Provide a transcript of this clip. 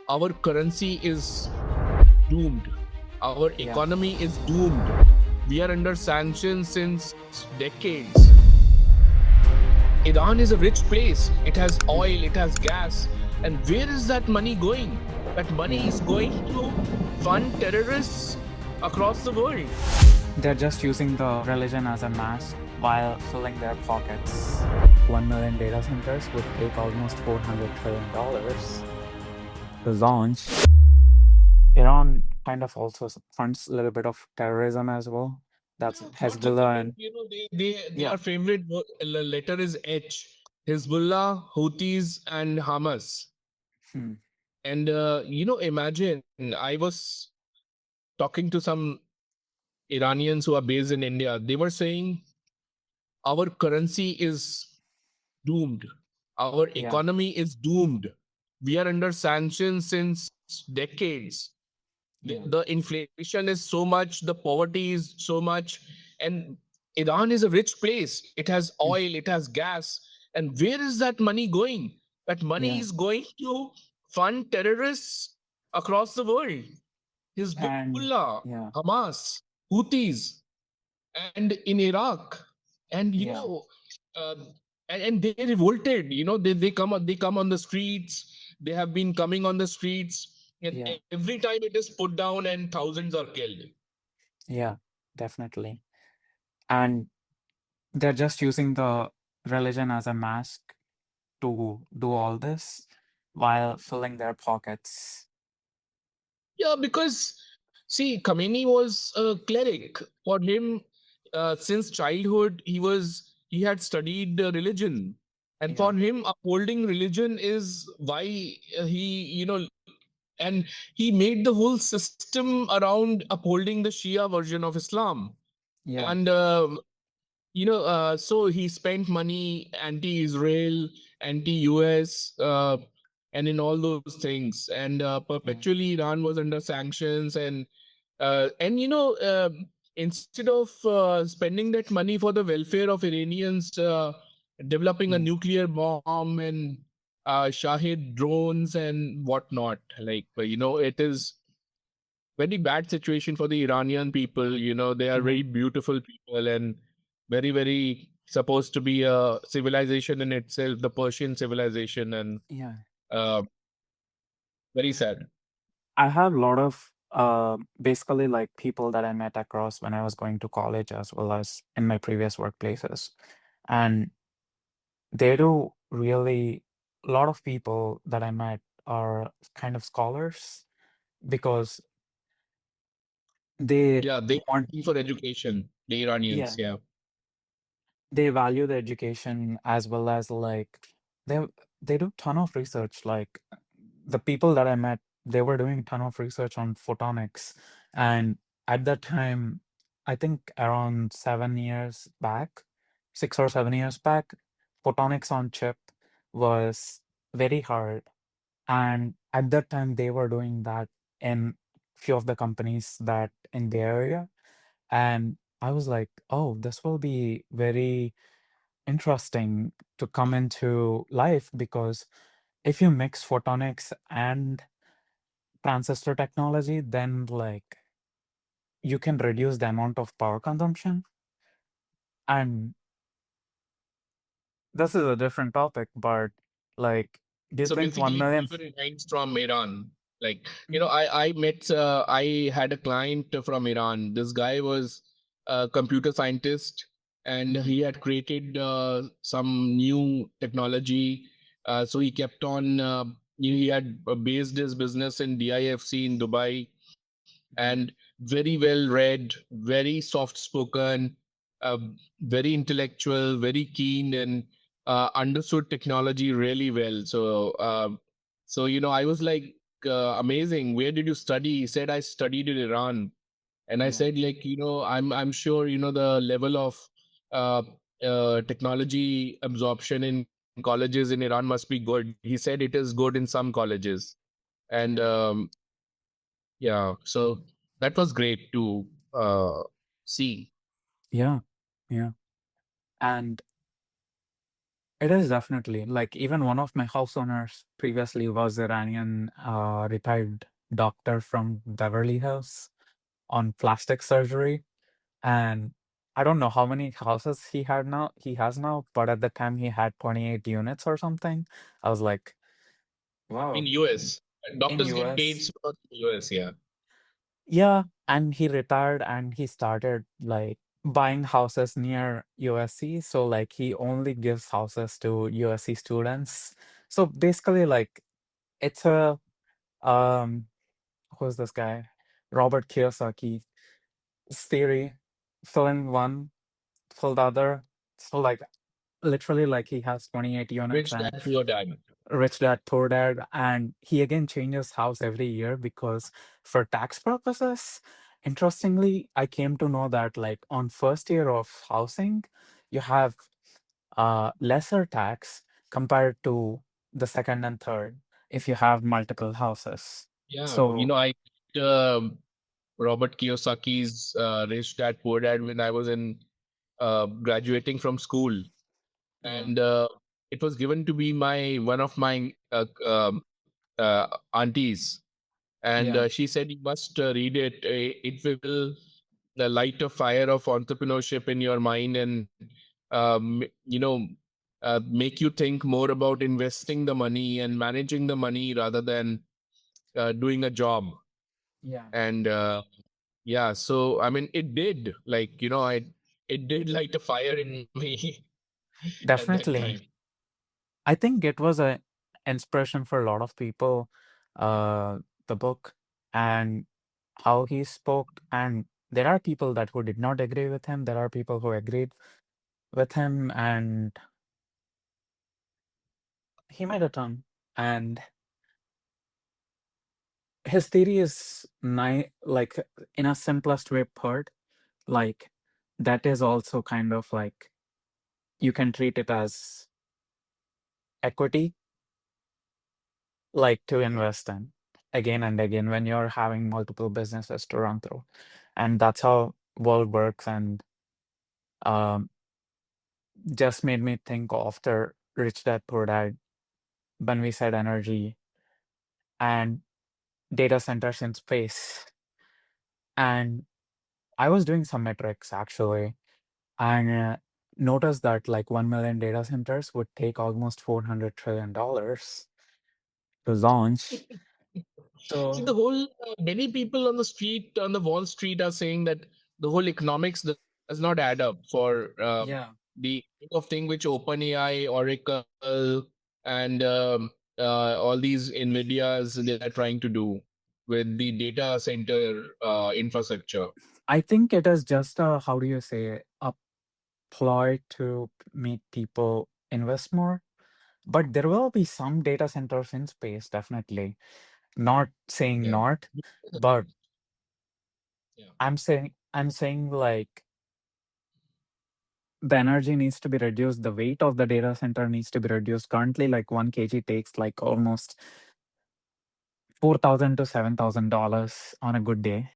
our currency is doomed. Our Yeah. economy is doomed. We are under sanctions since decades. Iran is a rich place. It has oil, it has gas. And where is that money going? That money Yeah. is going to fund terrorists across the world. They're just using the religion as a mask while filling their pockets. 1 million data centers would take almost $400 trillion to launch. Iran kind of also funds a little bit of terrorism as well. That's Yeah, not only, Hezbollah but and their yeah. favorite letter is H. Hezbollah, Houthis, and Hamas. Hmm. And imagine I was talking to some Iranians who are based in India. They were saying our currency is doomed. Our Yeah. economy is doomed. We are under sanctions since decades. Yeah. The inflation is so much, the poverty is so much, and Iran is a rich place. It has Hmm. oil, it has gas. And where is that money going? That money Yeah. is going to fund terrorists across the world. And Hezbollah, yeah. Hamas, Houthis, and in Iraq. And Yeah. uh, and they revolted. They come on the streets. They have been coming on the streets, and Yeah. every time it is put down, and thousands are killed. Yeah. Definitely. And they're just using the religion as a mask to do all this while filling their pockets. Yeah, because see, Khomeini was a cleric. For him, since childhood, he had studied religion, and Yeah. for him, upholding religion is why he and he made the whole system around upholding the Shia version of Islam. Yeah. And so he spent money anti-Israel, anti-US, and in all those things. And Yeah. perpetually, Iran was under sanctions, and instead of spending that money for the welfare of Iranians, developing a Yeah. nuclear bomb and Shahid drones and whatnot, like it is very bad situation for the Iranian people. They are Yeah. very beautiful people and very, very supposed to be a civilization in itself, the Persian civilization, and Yeah. uh, very sad. I have a lot of basically like people that I met across when I was going to college as well as in my previous workplaces. And they do really a lot of people that I met are kind of scholars because they Yeah, they want for education, the Iranians. yeah, Yeah. they value the education as well as like they they do ton of research. Like the people that I met, they were doing a ton of research on photonics. And at that time, I think around 7 years back, 6 or 7 years back, photonics on chip was very hard. And at that time, they were doing that in few of the companies that in the area. And I was like, oh, this will be very interesting to come into life because if you mix photonics and transistor technology, then like you can reduce the amount of power consumption. And this is a different topic, but like, do you So think 1 basically, million? people in minds from Iran, like Mm. I had a client from Iran. This guy was a computer scientist, and Mhm. he had created some new technology. So he kept on. He had based his business in DIFC in Dubai, Mhm. and very well read, very soft spoken, uh, very intellectual, very keen, and understood technology really well. So I was like, amazing. Where did you study? He said, I studied in Iran. And I Yeah. said, like, I'm sure the level of uh, technology absorption in colleges in Iran must be good. He said it is good in some colleges. And Yeah. yeah, so that was great to see. Yeah. Yeah. And It is definitely like even one of my house owners previously was Iranian retired doctor from Beverly Hills on plastic surgery. And I don't know how many houses he has now, but at the time he had 28 units or something. I was like, In wow, US. in Doctors get paid US. so much in US, yeah. Yeah, and he retired and he started like buying houses near USC. So like he only gives houses to USC students. So basically like it's a um who's this guy? Robert Kiyosaki's theory. Fill in one, fill the other. So like literally like he has 28 units Rich and dad, poor dad. Rich Dad Poor Dad, and he again changes house every year because for tax purposes. Interestingly, I came to know that like on first year of housing, you have lesser tax compared to the second and third if you have multiple houses. Yeah, So I um Robert Kiyosaki's Rich Dad Poor Dad when I was in graduating from school, yeah, and it was given to be my one of my aunties, and yeah, she said you must read it. It will light a fire of entrepreneurship in your mind, and make you think more about investing the money and managing the money rather than doing a job. yeah, And yeah, so I mean, it did, like, it did light a fire in me at that definitely. time. I think it was a inspiration for a lot of people, uh, the book and how he spoke. And there are people that who did not agree with him. There are people who agreed with him, and he made a ton. And his theory is like in a simplest way put, like that is also kind of like you can treat it as equity, like to invest in again and again when you're having multiple businesses to run through. And that's how world works. And um, just made me think after Rich Dad Poor Dad when we said energy and data centers in space. And I was doing some metrics actually, and noticed that like 1 million data centers would take almost $400 trillion to launch. See, So the whole many people on the street, on the Wall Street, are saying that the whole economics does not add up for yeah, the kind of thing which OpenAI, Oracle, and all these Nvidias they are trying to do with the data center infrastructure. I think it is just a, how do you say, a ploy to make people invest more. But there will be some data centers in space, definitely. Not saying Yeah. not, but Yeah. I'm saying like the energy needs to be reduced, the weight of the data center needs to be reduced. Currently, like 1 kg takes like almost $4,000 to $7,000 on a good day.